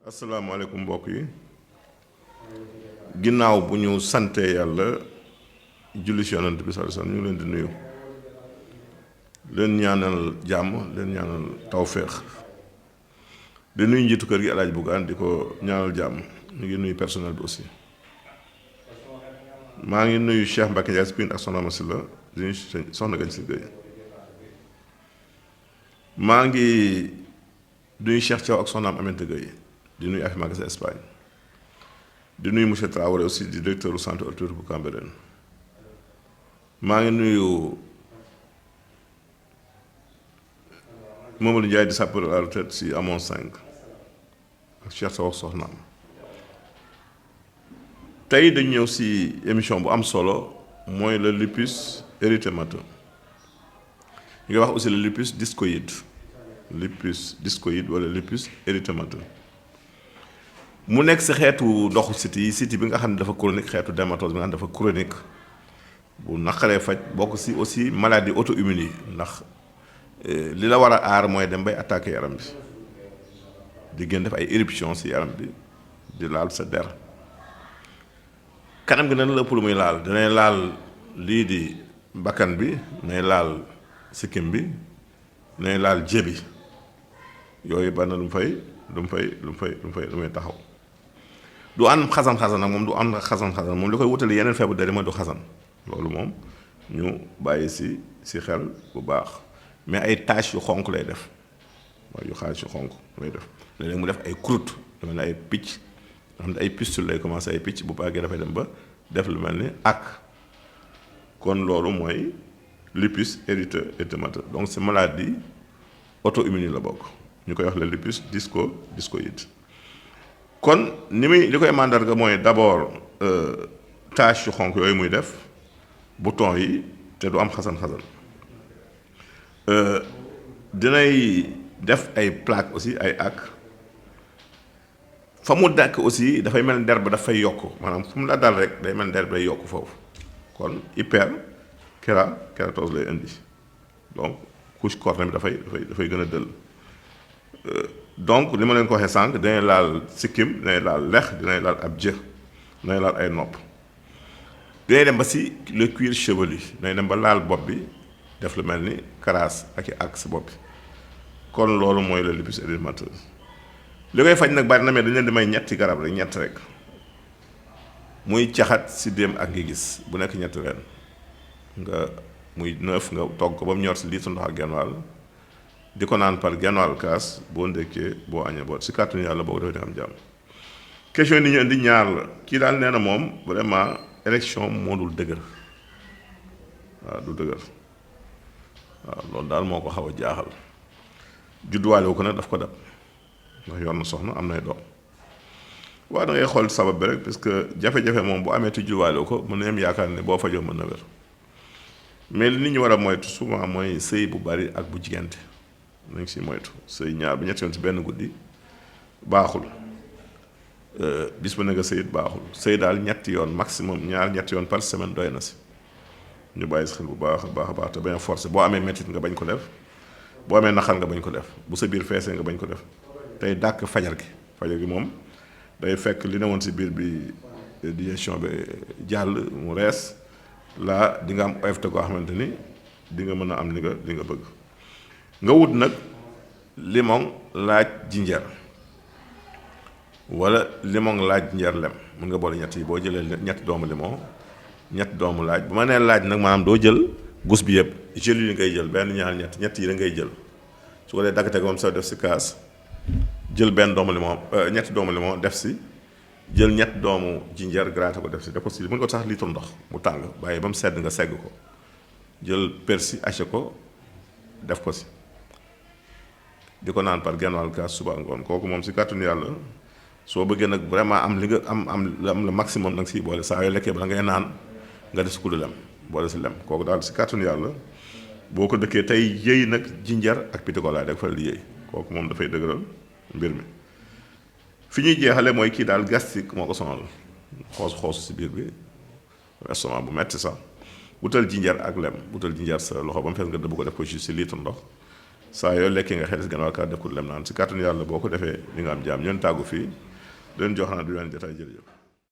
asalaamaaleykum mbokk yi ginnaaw bu ñu santee yàlla julli ci yonent bi sallallahu alayhi wasallam ñu ngi leen di nuyu leen ñaanal jàmm leen ñaanal tawféex di nuyu njiitu kër gi El Hadj Bougane di ko ñaanal jàmm ñu ngi nuyu personnel bi aussi maa ngi nuyu Cheikh Mbacke Ndiaye Spine ak Soxna Masila di nuyu soxna Gañ si Gueye maa ngi nuyu Cheikh Thiaw ak soxnaam Aminata Gueye di nuyu Afi Magasin Espagne di nuyu monsieur Traoré aussi di directeur du centre autorité bu Cambérène maa ngi nuyu Mamadou Ndiaye di sapeur à la retraite si Amon 5 ak Cheikh Thiaw ak soxnaam tey dañu ñëw si émission bu am solo mooy le lupus érythémateux ñu ngi wax aussi le lupus discoïde wala lupus érythémateux mu nekk si xeetu ndoxu siti bi nga xam ne dafa chronique xeetu dermatose bi nga xam ne dafa chronique bu naqaree faj bokk si aussi maladie auto-immune yi ndax li la war a aar mooy dem bay attaquer yaram bi di gën def ay éruption si yaram bi di laal sa der kanam gi nan la ëpp lu muy laal danay laal lii di bakkan bi nay laal sikkim bi nay laal jébi yooyu ba na lu muy taxaw du am xasan nag moom du am xasan moom li koy wutali yeneen feebu der mooy du xasan loolu moom ñu bàyyi si xel bu baax mais ay taches yu xonq lay def waaye yu xaalis yu xonq lay def léeg-léeg mu def ay croûte lu mel ne ay picc nga xam ne ay pustule lay commencé ay picc bu bàggee dafay dem ba def lu mel ni ak kon loolu mooy lupus érythémateux donc c'est maladie auto-immune la bokk ñu koy wax le lupus discoïde kon li koy màndarga mooy d'abord tache yu xonq yooyu muy def bouton yi te du am xasan-xasan dinay def ay plaque aussi ay ak fa mu dàkk aussi dafay mel ni der ba dafay yokk maanaam fu mu la dal rek day mel ni der bi day yokk foofu kon kératose lay indi donc couche cornée bi dafay gën a dëll donc li ma leen ko waxee sànq dinay laal sikkim dinay laal lex dinay laal ab jë dinay laal ay nopp dinay dem ba si le cuir chevelu dinay dem ba laal bopp bi def lu mel ni karaas ak si bopp bi kon loolu mooy le lupus érythémateux li koy faj nag bari na mais dañ leen di may ñetti garab rek ñett rek muy caxat si déem ak ngi gis bu nekk ñetti ren nga muy 9 nga togg ko ba mu ñor si litre ndox ak genn wàll di ko naan par genn wàll kaas boo ndékkee boo añee boo si kàttanu yàlla boo ko defee di am jàmm question yi ñu indi ñaar la kii daal nee na moom vraiment érection moo dul dëgër waaw du dëgër waaw loolu daal moo ko xaw a jaaxal judduwaale wu ko nag daf ko dab ndax yor na soxna am nay doom waaw da ngay xool sabab bi rek parce que jafe-jafe moom bu amee te judduwaale wu ko mën na am yaakaar ne boo fajoo mën na wér mais li nit ñi war a moytu souvent mooy sëy bu bari ak bu jigante nañ si moytu sëy ñaar bi ñetti yoon si benn guddi baaxul bis bu ne nga sëyit baaxul sëy daal ñetti yoon maximum ñetti yoon par semaine doy na si ñu bàyyi si xel bu baax a baax te bañ a forcé boo amee métit nga bañ ko def boo amee naqar nga bañ ko def bu sa biir feesee nga bañ ko def tey dàkk fajar gi moom day fekk li ne woon si biir bi digestion bi jàll mu rees laa di nga am oyof koo xamante ni di nga mën a am li nga bëgg nga wut nag limon laaj jinjeer wala limon laaj jinjeer lem mën nga boole ñett yi boo jëlee ñetti doomu limon ñetti doomu laaj bu ma nee laaj nag maanaam doo jël gus bi yëpp gel yi ngay jël benn ñaar ñett yi da ngay jël su ko dee daggate ko moom sa def si kaas jël benn doomu limon ñetti doomu limon def si jël ñett doomu jinjeer graté ko def si mën ko sax litre ndox mu tàng bàyyi ba mu sedd nga segg ko jël persil haché ko def ko si di ko naan par genn wàll kaas suba ngoon kooku moom si kàttanu yàlla soo bëggee nag vraiment am li nga am le maximum nag si boole saa yoo lekkee ba ngay naan nga def si kuddu lem boole si lem kooku daal si kàttanu yàlla boo ko dëkkee tey yëy nag jinjeer ak pitikola da fa li yëy kooku moom dafay dëgëral mbir mi fi ñuy jeexale mooy kii daal gastrique moo ko sonal xoosu si biir bi estomac bu metti sax wutal jinjeer ak lem wutal jinjeer sa loxo ba mu fees nga dëbb ko def ko juste si litre ndox saa yoo lekkee nga xees gannaaw kaa dëkkul lem naan si kàttanu yàlla boo ko defee li nga am jaam ñoon tàggu fii leen jox naa du leen jotaay jërëjëf